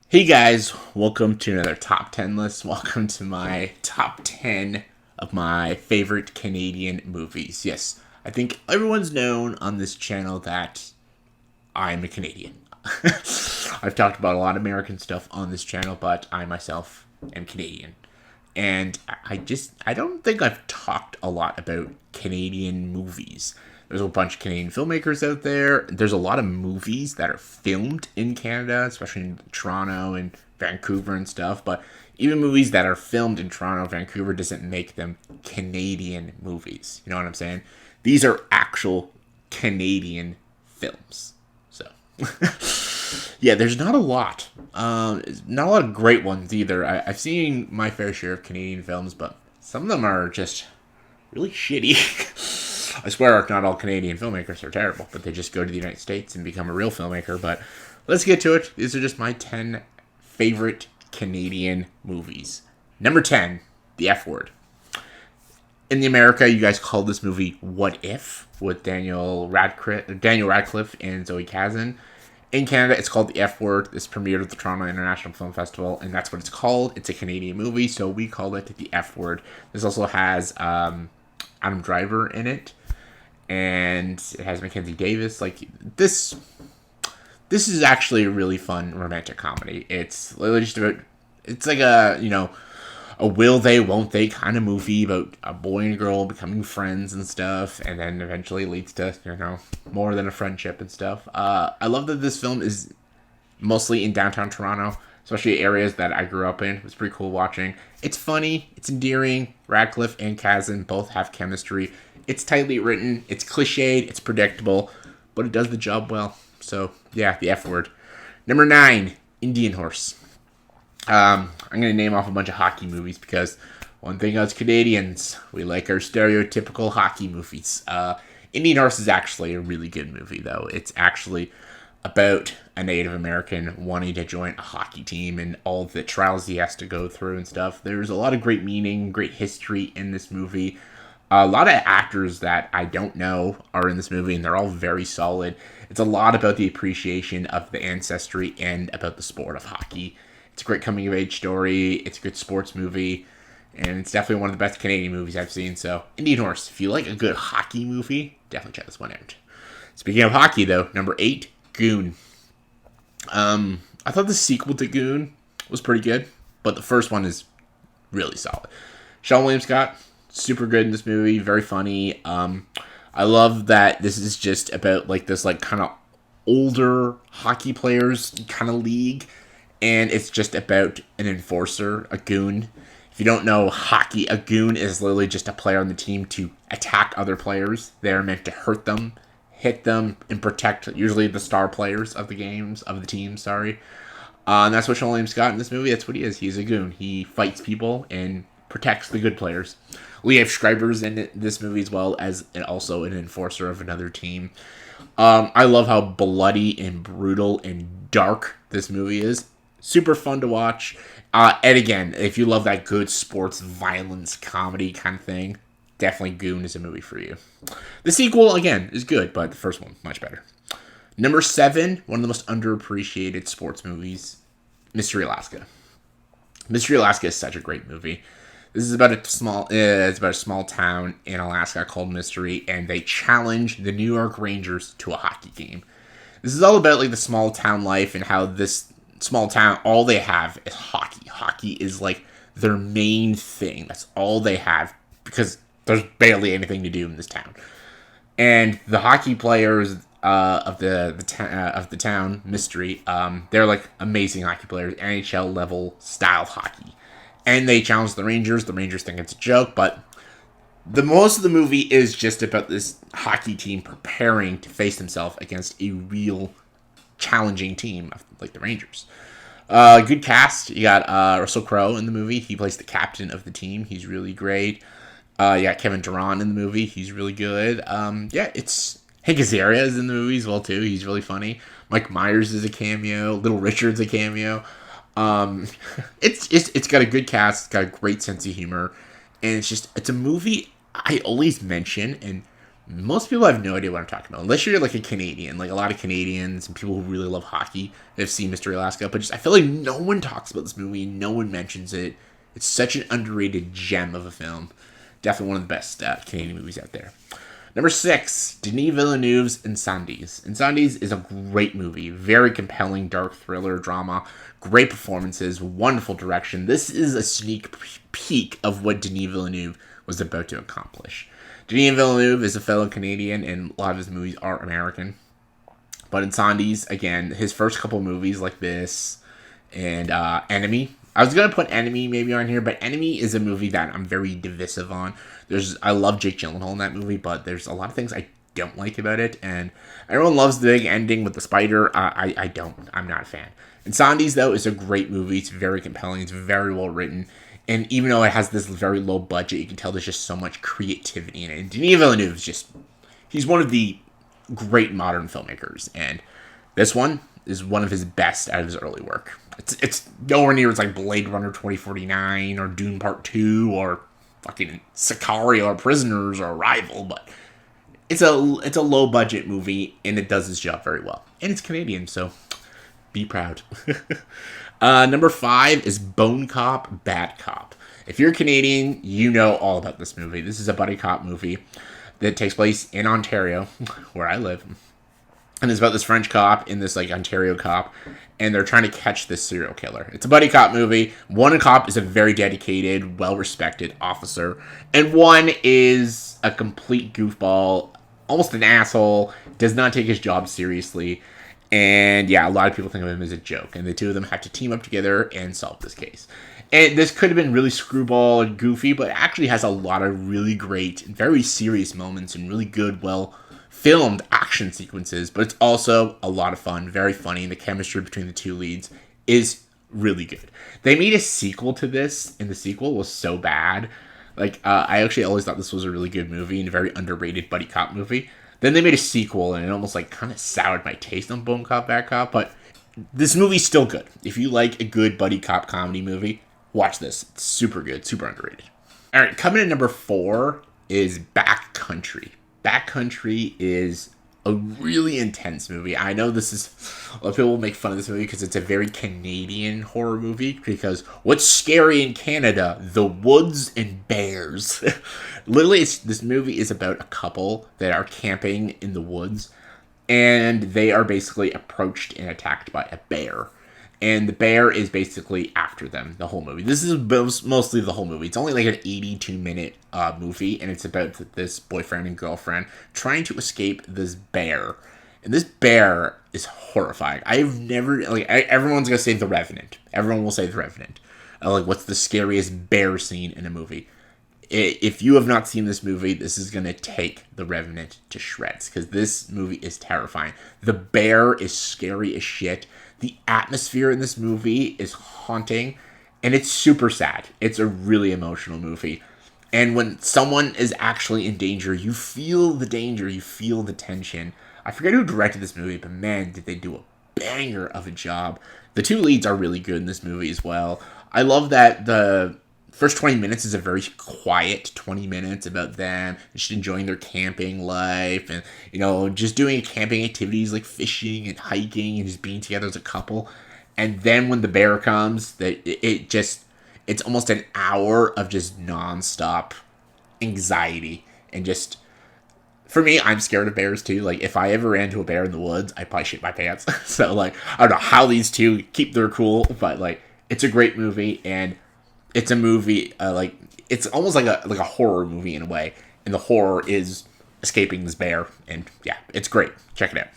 Hey guys, welcome to another top 10 list. Welcome to my top 10 of my favorite Canadian movies. Yes, I think everyone's known on this channel that I'm a Canadian. I've talked about a lot of American stuff on this channel, but I myself am Canadian. And I don't think I've talked a lot about Canadian movies. There's a bunch of Canadian filmmakers out there. There's a lot of movies that are filmed in Canada, especially in Toronto and Vancouver and stuff. But even movies that are filmed in Toronto, Vancouver doesn't make them Canadian movies. You know what I'm saying? These are actual Canadian films. So, yeah, there's not a lot. Not a lot of great ones either. I've seen my fair share of Canadian films, but some of them are just really shitty. I swear, not all Canadian filmmakers are terrible, but they just go to the United States and become a real filmmaker. But let's get to it. These are just my 10 favorite Canadian movies. Number 10, The F Word. In the America, you guys called this movie What If, with Daniel Radcliffe and Zoe Kazan. In Canada, it's called The F Word. This premiered at the Toronto International Film Festival, and that's what it's called. It's a Canadian movie, so we call it The F Word. This also has Adam Driver in it, and it has Mackenzie Davis. Like, this is actually a really fun romantic comedy. It's literally just about, it's like a will they, won't they kind of movie about a boy and a girl becoming friends and stuff, and then eventually leads to, more than a friendship and stuff. I love that this film is mostly in downtown Toronto, especially areas that I grew up in. It was pretty cool watching. It's funny, it's endearing. Radcliffe and Kazan both have chemistry. It's tightly written, it's cliched, it's predictable, but it does the job well. So, yeah, The F Word. Number 9, Indian Horse. I'm going to name off a bunch of hockey movies because one thing us Canadians, we like our stereotypical hockey movies. Indian Horse is actually a really good movie, though. It's actually about a Native American wanting to join a hockey team and all the trials he has to go through and stuff. There's a lot of great meaning, great history in this movie. A lot of actors that I don't know are in this movie, and they're all very solid. It's a lot about the appreciation of the ancestry and about the sport of hockey. It's a great coming-of-age story. It's a good sports movie, and it's definitely one of the best Canadian movies I've seen. So, Indian Horse, if you like a good hockey movie, definitely check this one out. Speaking of hockey, though, number 8, Goon. I thought the sequel to Goon was pretty good, but the first one is really solid. Sean William Scott, super good in this movie, very funny. I love that this is just about this kind of older hockey players kind of league, and it's just about an enforcer, a goon. If you don't know hockey, a goon is literally just a player on the team to attack other players. They're meant to hurt them, hit them, and protect usually the star players of the team. And that's what Sean William Scott in this movie. That's what he is. He's a goon. He fights people and protects the good players. Liev Schreiber's in this movie as well as also an enforcer of another team. I love how bloody and brutal and dark this movie is. Super fun to watch. And again, if you love that good sports violence comedy kind of thing, definitely Goon is a movie for you. The sequel, again, is good, but the first one, much better. Number 7, one of the most underappreciated sports movies, Mystery Alaska. Mystery Alaska is such a great movie. This is about a small town in Alaska called Mystery, and they challenge the New York Rangers to a hockey game. This is all about the small town life and how this small town, all they have is hockey. Hockey is their main thing. That's all they have because there's barely anything to do in this town. And the hockey players of the town, Mystery, they're amazing hockey players, NHL level style hockey. And they challenge the Rangers. The Rangers think it's a joke, but the most of the movie is just about this hockey team preparing to face themselves against a real challenging team like the Rangers. Good cast. You got Russell Crowe in the movie. He plays the captain of the team. He's really great. You got Kevin Durant in the movie. He's really good. It's Hank Azaria is in the movie as well too. He's really funny. Mike Myers is a cameo. Little Richard's a cameo. It's got a good cast. It's got a great sense of humor, and it's a movie I always mention, and Most people have no idea what I'm talking about, unless you're like a Canadian. Like a lot of Canadians and people who really love hockey have seen Mystery Alaska, but just I feel like no one talks about this movie, no one mentions it. It's such an underrated gem of a film. Definitely one of the best Canadian movies out there. Number 6, Denis Villeneuve's Incendies. Incendies is a great movie. Very compelling, dark thriller drama. Great performances, wonderful direction. This is a sneak peek of what Denis Villeneuve was about to accomplish. Denis Villeneuve is a fellow Canadian, and a lot of his movies are American. But Incendies, again, his first couple movies like this, and Enemy. I was going to put Enemy maybe on here, but Enemy is a movie that I'm very divisive on. I love Jake Gyllenhaal in that movie, but there's a lot of things I don't like about it, and everyone loves the big ending with the spider. I don't. I'm not a fan. Incendies, though, is a great movie. It's very compelling. It's very well written. And even though it has this very low budget, you can tell there's just so much creativity in it. And Denis Villeneuve is just, he's one of the great modern filmmakers. And this one is one of his best out of his early work. It's nowhere near as like Blade Runner 2049 or Dune Part 2 or fucking Sicario or Prisoners or Arrival, but it's a low budget movie and it does its job very well. And it's Canadian, so be proud. Number 5 is Bone Cop, Bad Cop. If you're Canadian, you know all about this movie. This is a buddy cop movie that takes place in Ontario, where I live. And it's about this French cop and this like Ontario cop, and they're trying to catch this serial killer. It's a buddy cop movie. One cop is a very dedicated, well-respected officer, and one is a complete goofball, almost an asshole, does not take his job seriously, and yeah, a lot of people think of him as a joke, and the two of them have to team up together and solve this case. And this could have been really screwball and goofy, but it actually has a lot of really great, very serious moments and really good, well-filmed action sequences, but it's also a lot of fun, very funny, and the chemistry between the two leads is really good. They made a sequel to this, and the sequel was so bad. Like, I actually always thought this was a really good movie and a very underrated buddy cop movie. Then they made a sequel, and it almost, like, kind of soured my taste on Bone Cop, Bad Cop, but this movie's still good. If you like a good buddy cop comedy movie, watch this. It's super good, super underrated. All right, coming in number 4 is Backcountry. Backcountry is a really intense movie. I know this is, a lot of people will make fun of this movie because it's a very Canadian horror movie, because what's scary in Canada? The woods and bears. Literally, this movie is about a couple that are camping in the woods, and they are basically approached and attacked by a bear. And the bear is basically after them the whole movie. This is mostly the whole movie. It's only like an 82-minute movie, and it's about this boyfriend and girlfriend trying to escape this bear. And this bear is horrifying. I've never, everyone's going to say The Revenant. Everyone will say The Revenant. What's the scariest bear scene in a movie? If you have not seen this movie, this is going to take The Revenant to shreds, because this movie is terrifying. The bear is scary as shit. The atmosphere in this movie is haunting, and it's super sad. It's a really emotional movie. And when someone is actually in danger, you feel the danger, you feel the tension. I forget who directed this movie, but man, did they do a banger of a job. The two leads are really good in this movie as well. I love that the first 20 minutes is a very quiet 20 minutes about them just enjoying their camping life and, just doing camping activities like fishing and hiking and just being together as a couple. And then when the bear comes, it's almost an hour of just nonstop anxiety. And just, for me, I'm scared of bears too. Like, if I ever ran into a bear in the woods, I'd probably shit my pants. So, I don't know how these two keep their cool, but, it's a great movie, and it's a movie, it's almost like a horror movie in a way. And the horror is escaping this bear. And yeah, it's great. Check it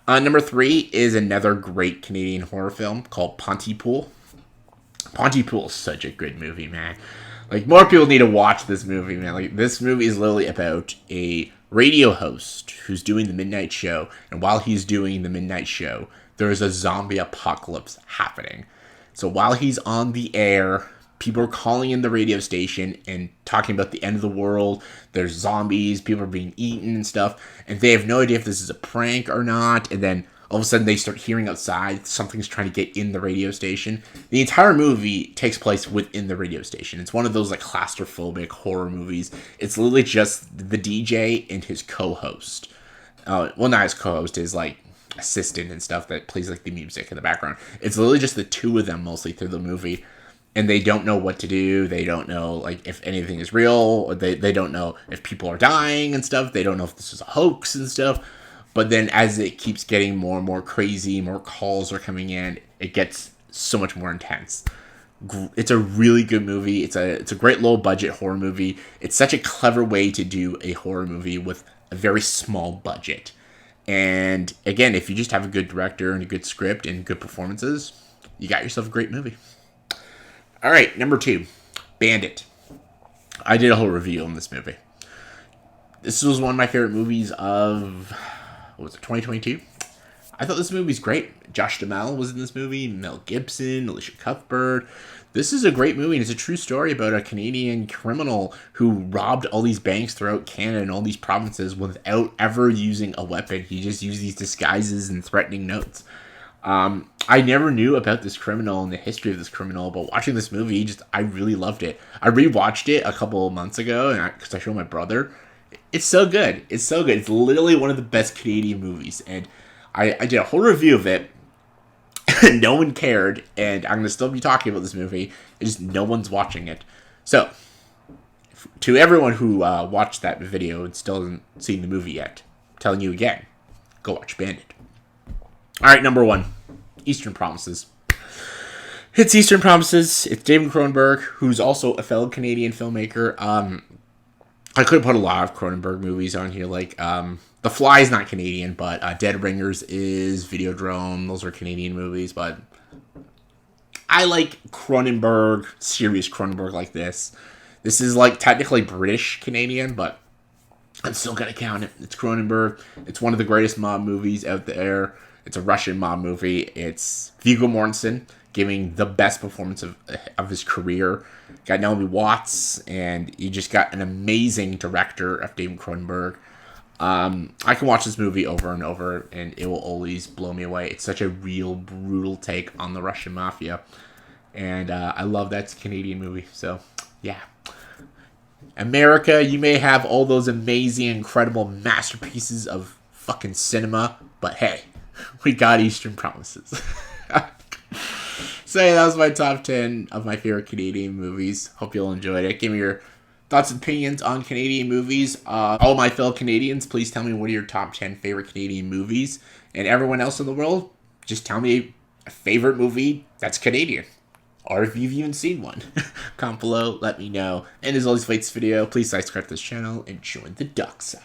out. Number 3 is another great Canadian horror film called Pontypool. Pontypool is such a good movie, man. More people need to watch this movie, man. This movie is literally about a radio host who's doing the midnight show. And while he's doing the midnight show, there's a zombie apocalypse happening. So while he's on the air, people are calling in the radio station and talking about the end of the world. There's zombies, people are being eaten and stuff, and they have no idea if this is a prank or not. And then All of a sudden, they start hearing outside something's trying to get in the radio station. The entire movie takes place within the radio station. It's one of those like claustrophobic horror movies. It's literally just the DJ and his co-host. Well, not his co-host, his like assistant and stuff that plays like the music in the background. It's literally just the two of them mostly through the movie, and they don't know what to do. They don't know like if anything is real, or they don't know if people are dying and stuff. They don't know if this is a hoax and stuff. But then as it keeps getting more and more crazy, more calls are coming in, it gets so much more intense. It's a really good movie. It's a great low budget horror movie. It's such a clever way to do a horror movie with a very small budget. And again, if you just have a good director and a good script and good performances, you got yourself a great movie. All right, number 2, Bandit. I did a whole review on this movie. This was one of my favorite movies of, what was it, 2022? I thought this movie was great. Josh Duhamel was in this movie, Mel Gibson, Alicia Cuthbert. This is a great movie, and it's a true story about a Canadian criminal who robbed all these banks throughout Canada and all these provinces without ever using a weapon. He just used these disguises and threatening notes. I never knew about this criminal and the history of this criminal, but watching this movie, I really loved it. I rewatched it a couple of months ago because I showed my brother. It's so good. It's so good. It's literally one of the best Canadian movies, and I did a whole review of it. No one cared, and I'm going to still be talking about this movie. It's just no one's watching it. So, to everyone who watched that video and still hasn't seen the movie yet, I'm telling you again, go watch Bandit. All right, number 1, Eastern Promises. It's Eastern Promises. It's David Cronenberg, who's also a fellow Canadian filmmaker. I could have put a lot of Cronenberg movies on here, like The Fly is not Canadian, but Dead Ringers is, Videodrome, those are Canadian movies, but I like Cronenberg, serious Cronenberg like this. This is like technically British Canadian, but I'm still going to count it. It's Cronenberg. It's one of the greatest mob movies out there. It's a Russian mob movie. It's Viggo Mortensen giving the best performance of his career. Got Naomi Watts, and you just got an amazing director of David Cronenberg. I can watch this movie over and over, and it will always blow me away. It's such a real, brutal take on the Russian mafia, and I love that Canadian movie. So, yeah. America, you may have all those amazing, incredible masterpieces of fucking cinema, but hey, we got Eastern Promises. So yeah, that was my top 10 of my favorite Canadian movies. Hope you all enjoyed it. Give me your thoughts and opinions on Canadian movies. All my fellow Canadians, please tell me what are your top 10 favorite Canadian movies. And everyone else in the world, just tell me a favorite movie that's Canadian. Or if you've even seen one. Comment below, let me know. And as always, if you like this video, please subscribe to this channel and join the dark side.